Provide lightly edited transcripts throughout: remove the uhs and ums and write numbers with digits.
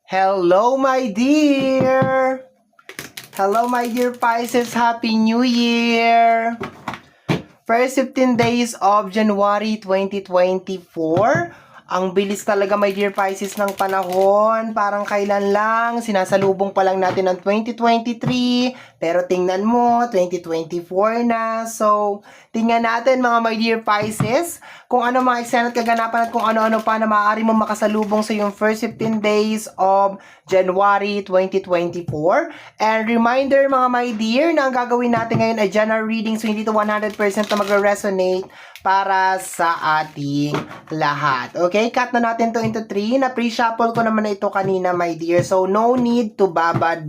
Hello, my dear! Hello, my dear Pisces! Happy New Year! First 15 days of January 2024. Ang bilis talaga, my dear Pisces, ng panahon. Parang kailan lang, sinasalubong pa lang natin ng 2023. Pero tingnan mo, 2024 na. So, tingnan natin mga my dear Pisces, kung ano mga eksena at kaganapan at kung ano-ano pa na maaari mo makasalubong sa yung first 15 days of January 2024. And reminder mga my dear, na ang gagawin natin ngayon ay general reading, so hindi to 100% na magre-resonate para sa ating lahat. Okay, cut na natin to into 3. Na-pre-shuffle ko naman na ito kanina, my dear. So, no need to babad.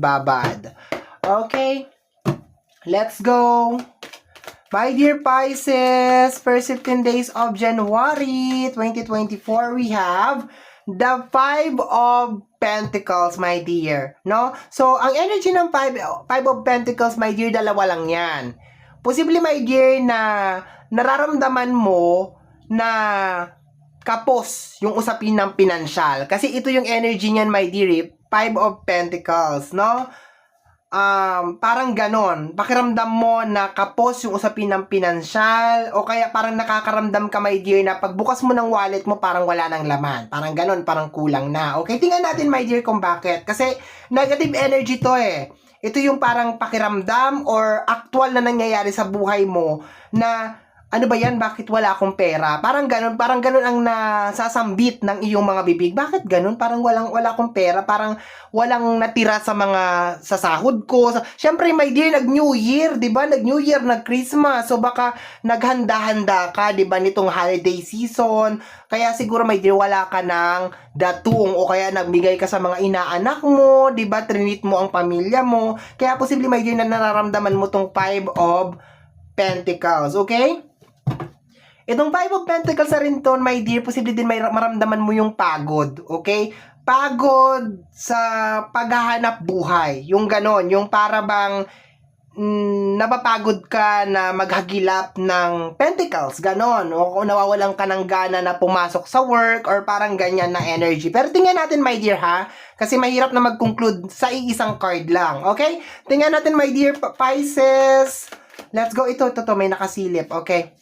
Okay, let's go. My dear Pisces, first 15 days of January 2024, we have the 5 of Pentacles, my dear. No? So, ang energy ng 5 of Pentacles, my dear, dalawa lang yan. Posible, my dear, na nararamdaman mo na kapos yung usapin ng pinansyal. Kasi ito yung energy niyan, my dear, 5 of Pentacles, no? Parang ganon. Pakiramdam mo na kapos yung usapin ng pinansyal, o kaya parang nakakaramdam ka, my dear, na pagbukas mo ng wallet mo, parang wala nang laman. Parang ganon, parang kulang na. Okay, tingnan natin, my dear, kung bakit. Kasi negative energy to eh. Ito yung parang pakiramdam or actual na nangyayari sa buhay mo na ano ba yan? Bakit wala akong pera? Parang ganun ang nasasambit ng iyong mga bibig. Bakit ganun? Parang wala akong pera. Parang walang natira sa sahod ko. Siyempre, my dear, nag-New Year, di ba? Nag-New Year, nag-Christmas. So, baka naghanda-handa ka, di ba, nitong holiday season. Kaya siguro, my dear, wala ka ng datong o kaya nagbigay ka sa mga inaanak mo, di ba? Trinit mo ang pamilya mo. Kaya posible, my dear, na nararamdaman mo tong 5 of Pentacles. Okay? Itong 5 of Pentacles na rin to, my dear, posible din may maramdaman mo yung pagod, okay? Pagod sa paghahanap buhay. Yung ganon, yung para bang napapagod ka na maghagilap ng pentacles, ganon. O nawawalan ka ng gana na pumasok sa work or parang ganyan na energy. Pero tingnan natin, my dear, ha? Kasi mahirap na mag-conclude sa iisang card lang, okay? Tingnan natin, my dear Pisces. Let's go. Ito, may nakasilip, okay?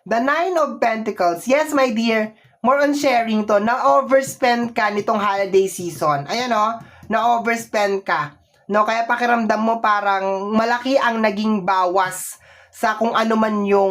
The 9 of Pentacles. Yes, my dear. More on sharing to. Na-overspend ka nitong holiday season. Ayan o. Na-overspend ka. No, kaya pakiramdam mo parang malaki ang naging bawas sa kung ano man yung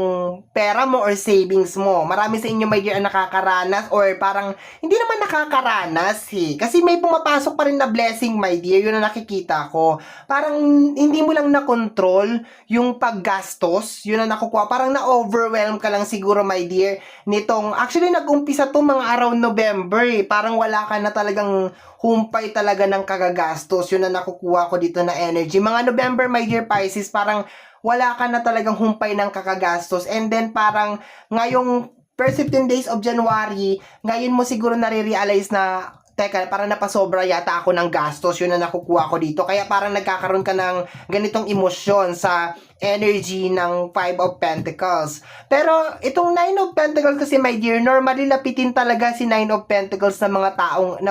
pera mo or savings mo. Marami sa inyo, my dear, ang nakakaranas or parang hindi naman nakakaranas eh. Kasi may pumapasok pa rin na blessing, my dear. Yun ang nakikita ko. Parang hindi mo lang na-control yung paggastos. Yun ang nakukuha. Parang na-overwhelm ka lang siguro, my dear, nitong, actually nag-umpisa to mga araw November eh. Parang wala ka na talagang humpay talaga ng kagagastos. Yun ang nakukuha ko dito na energy. Mga November, my dear Pisces, parang wala ka na talagang humpay ng kakagastos. And then parang ngayong first 15 days of January, ngayon mo siguro nare-realize na, teka, parang napasobra yata ako ng gastos. Yun na nakukuha ko dito. Kaya parang nagkakaroon ka ng ganitong emosyon sa energy ng 5 of Pentacles. Pero itong 9 of Pentacles kasi, my dear, normally lapitin talaga si 9 of Pentacles na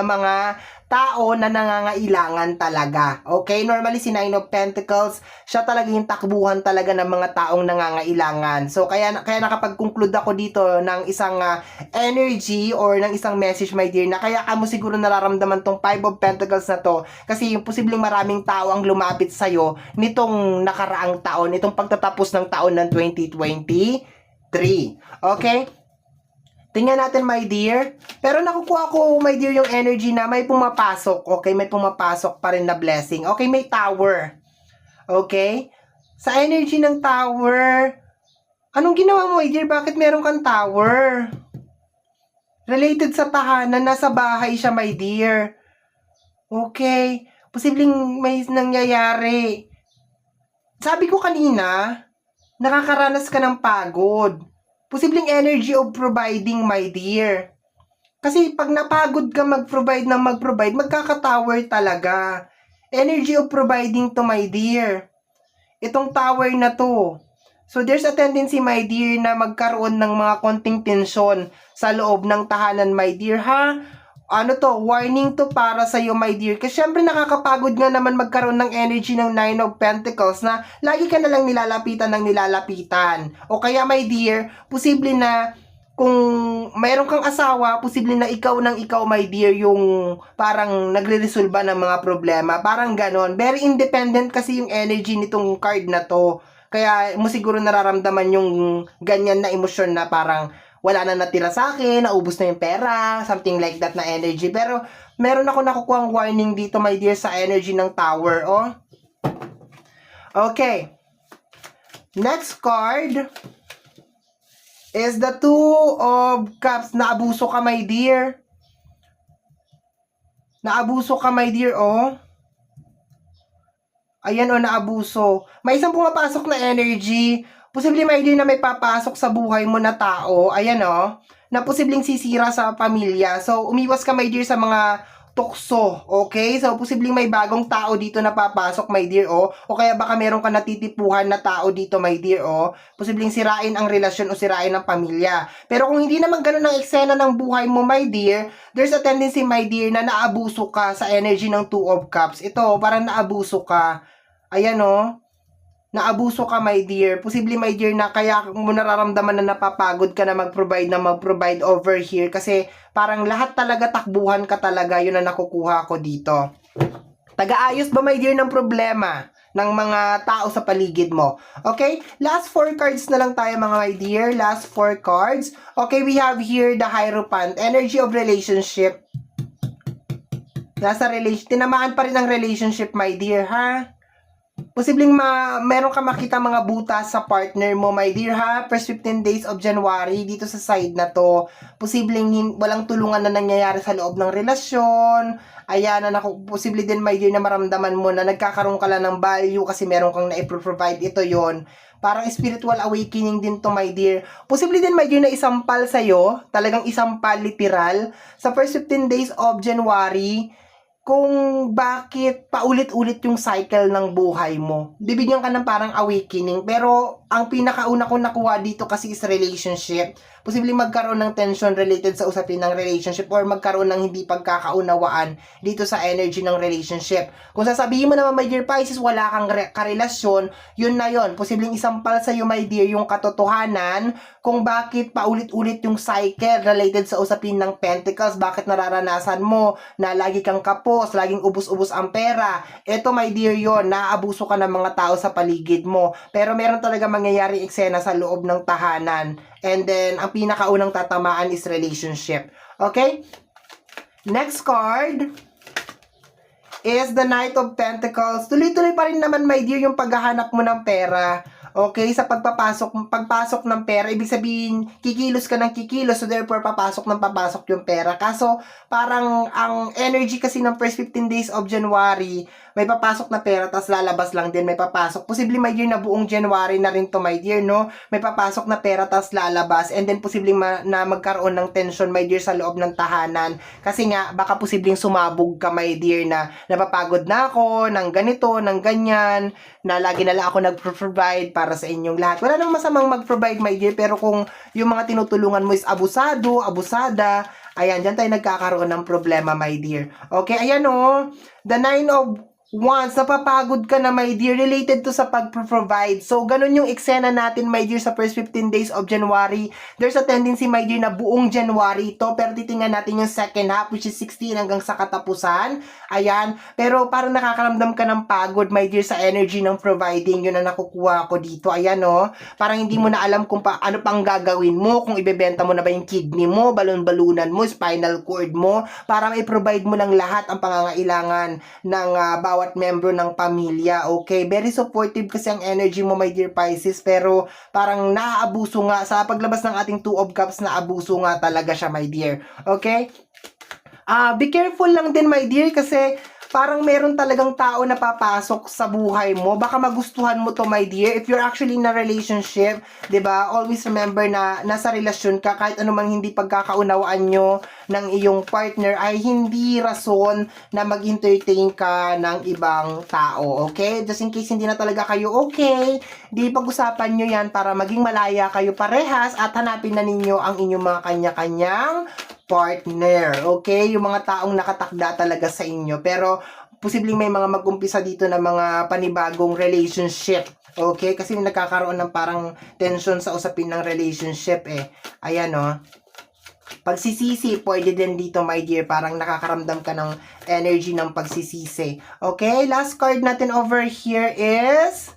mga tao na nangangailangan talaga. Okay? Normally si 9 of Pentacles, siya talaga yung takbuhan talaga ng mga taong nangangailangan. So kaya nakapag-conclude ako dito ng isang energy or ng isang message, my dear, na kaya ka mo siguro nararamdaman tong 5 of Pentacles na to kasi yung posibleng maraming tao ang lumapit sa'yo nitong nakaraang taon, itong pagtatapos ng taon ng 2023. Okay? Tingnan natin, my dear. Pero nakukuha ko, my dear, yung energy na may pumapasok. Okay, may pumapasok pa rin na blessing. Okay, may tower. Okay? Sa energy ng tower, anong ginawa mo, my dear? Bakit meron kang tower? Related sa tahanan, nasa bahay siya, my dear. Okay. Posibleng may nangyayari. Sabi ko kanina, nakakaranas ka ng pagod. Posibleng energy of providing, my dear. Kasi pag napagod ka mag-provide, magkaka-tower talaga. Energy of providing to, my dear. Itong tower na to. So there's a tendency, my dear, na magkaroon ng mga konting tensyon sa loob ng tahanan, my dear, ha? warning to para sa iyo, my dear. Kasi syempre nakakapagod nga naman magkaroon ng energy ng Nine of Pentacles na lagi ka na lang nilalapitan ng nilalapitan. O kaya, my dear, posible na kung mayroon kang asawa, posible na ikaw ng ikaw, my dear, yung parang nagre-resolba ng mga problema. Parang ganon. Very independent kasi yung energy nitong card na to. Kaya mo siguro nararamdaman yung ganyan na emosyon na parang wala na natira sa akin, naubos na yung pera, something like that na energy. Pero meron ako nakukuhang warning dito, my dear, sa energy ng Tower, oh. Okay. Next card is the Two of Cups. Naabuso ka, my dear. Naabuso ka, my dear, oh. Ayan, oh, naabuso. May isang pumapasok na energy. Posible, my dear, na may papasok sa buhay mo na tao. Ayan, oh. Na posibleng sisira sa pamilya. So, umiwas ka, my dear, sa mga tukso. Okay? So, posibleng may bagong tao dito na papasok, my dear, oh. O kaya baka meron ka natitipuhan na tao dito, my dear, oh. Posibleng sirain ang relasyon o sirain ang pamilya. Pero kung hindi naman ganun ang eksena ng buhay mo, my dear, there's a tendency, my dear, na naabuso ka sa energy ng Two of Cups. Ito, parang naabuso ka. Ayan, oh. Naabuso ka, my dear. Posible, my dear, na kaya mo nararamdaman na napapagod ka na mag-provide over here. Kasi parang lahat talaga takbuhan ka talaga. Yun na nakukuha ko dito. Taga-ayos ba, my dear, ng problema ng mga tao sa paligid mo? Okay? Last 4 cards na lang tayo, mga my dear. Last 4 cards. Okay, we have here the Hierophant. Energy of relationship. Nasa tinamaan pa rin ang relationship, my dear, ha? Posibleng meron ka makita mga butas sa partner mo, my dear, ha? First 15 days of January, dito sa side na to. Posibleng walang tulungan na nangyayari sa loob ng relasyon. Ayan, posible din, my dear, na maramdaman mo na nagkakaroon ka lang ng value kasi meron kang na-provide. Ito yon. Parang spiritual awakening din to, my dear. Posible din, my dear, na isampal sa'yo. Talagang isampal, literal. Sa first 15 days of January, kung bakit paulit-ulit yung cycle ng buhay mo. Bibigyan ka ng parang awakening. Pero, ang pinakauna ko nakuha dito kasi is relationship. Posibleng magkaroon ng tension related sa usapin ng relationship or magkaroon ng hindi pagkakaunawaan dito sa energy ng relationship. Kung sasabihin mo naman, my dear Pisces, wala kang karelasyon, yun na yun. Posibleng isampal sa'yo, my dear, yung katotohanan kung bakit paulit-ulit yung cycle related sa usapin ng Pentacles. Bakit nararanasan mo na lagi kang kapos, laging ubus-ubus ang pera. Ito, my dear, yon, naaabuso ka ng mga tao sa paligid mo. Pero meron talaga mangyayari eksena sa loob ng tahanan. And then, ang pinakaunang tatamaan is relationship. Okay? Next card is the Knight of Pentacles. Tuloy-tuloy pa rin naman, my dear, yung paghahanap mo ng pera. Okay, sa pagpasok ng pera, ibig sabihin, kikilos ka ng kikilos, so therefore, papasok yung pera. Kaso, parang, ang energy kasi ng first 15 days of January, may papasok na pera, tas lalabas lang din, may papasok. Posibleng, my dear, na buong January na rin to, my dear, no? May papasok na pera, tas lalabas, and then, posibleng na magkaroon ng tension, my dear, sa loob ng tahanan. Kasi nga, baka posibleng sumabog ka, my dear, na napapagod na ako, ng ganito, ng ganyan, na lagi na lang ako nag-provide para sa inyong lahat. Wala namang masamang mag-provide, my dear, pero kung yung mga tinutulungan mo is abusado, abusada, ayan, dyan tayo nagkakaroon ng problema, my dear. Okay, ayan o, the 9 of Wands, napapagod ka na, my dear, related to sa pag-provide. So, ganun yung eksena natin, my dear, sa first 15 days of January. There's a tendency, my dear, na buong January ito, pero titingnan natin yung second half, which is 16 hanggang sa katapusan. Ayan, pero parang nakakaramdam ka ng pagod, my dear, sa energy ng providing. Yun na nakukuha ko dito. Ayan, no? Parang hindi mo na alam kung ano pang gagawin mo, kung ibebenta mo na ba yung kidney mo, balon-balunan mo, spinal cord mo, parang i-provide mo lang lahat ang pangangailangan ng bawat membro ng pamilya. Okay, very supportive kasi ang energy mo, my dear Pisces, pero parang naaabuso nga sa paglabas ng ating Two of Cups, naabuso nga talaga siya, my dear. Okay? Be careful lang din, my dear, kasi parang meron talagang tao na papasok sa buhay mo. Baka magustuhan mo to, my dear. If you're actually in a relationship, 'di ba? Always remember na nasa relasyon ka, kahit anumang hindi pagkakaunawaan nyo ng iyong partner ay hindi rason na mag-entertain ka ng ibang tao. Okay? Just in case hindi na talaga kayo okay, di pag-usapan nyo yan para maging malaya kayo parehas at hanapin na ninyo ang inyong mga kanya-kanyang partner. Okay? Yung mga taong nakatakda talaga sa inyo. Pero, posibleng may mga mag-umpisa dito na mga panibagong relationship. Okay? Kasi nagkakaroon ng parang tension sa usapin ng relationship eh. Ayan o. Pagsisisi, pwede din dito, my dear. Parang nakakaramdam ka ng energy ng pagsisisi. Okay? Last card natin over here is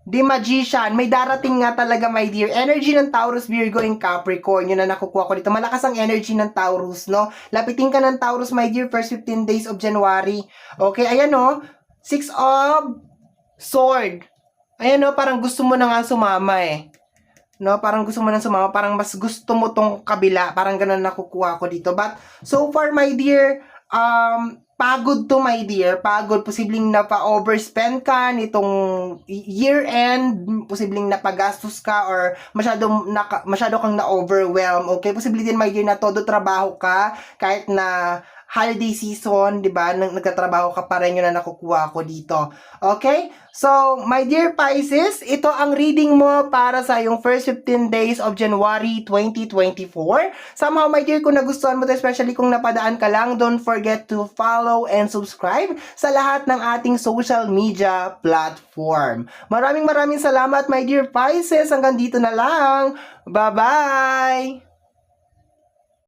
The Magician. May darating nga talaga, my dear. Energy ng Taurus, Virgo, and Capricorn. Yun na nakukuha ko dito. Malakas ang energy ng Taurus, no? Lapitin ka ng Taurus, my dear, first 15 days of January. Okay, ayan, no? 6 of Sword. Ayan, no? Parang gusto mo na nga sumama, eh. No, parang gusto mo nang sumama, parang mas gusto mo tong kabila, parang ganun nakukuha ko dito. But, so far, my dear, pagod to, my dear, pagod. Posibleng napa-overspend ka nitong year-end, posibleng napagastos ka, or masyado kang na-overwhelm, okay? Posibleng din, my dear, na todo trabaho ka, kahit na holiday season, di ba? Nagtatrabaho ka pa rin, yun na nakukuha ko dito. Okay? So, my dear Pisces, ito ang reading mo para sa yung first 15 days of January 2024. Somehow, my dear, kung nagustuhan mo to, especially kung napadaan ka lang, don't forget to follow and subscribe sa lahat ng ating social media platform. Maraming salamat, my dear Pisces. Hanggang dito na lang. Bye-bye!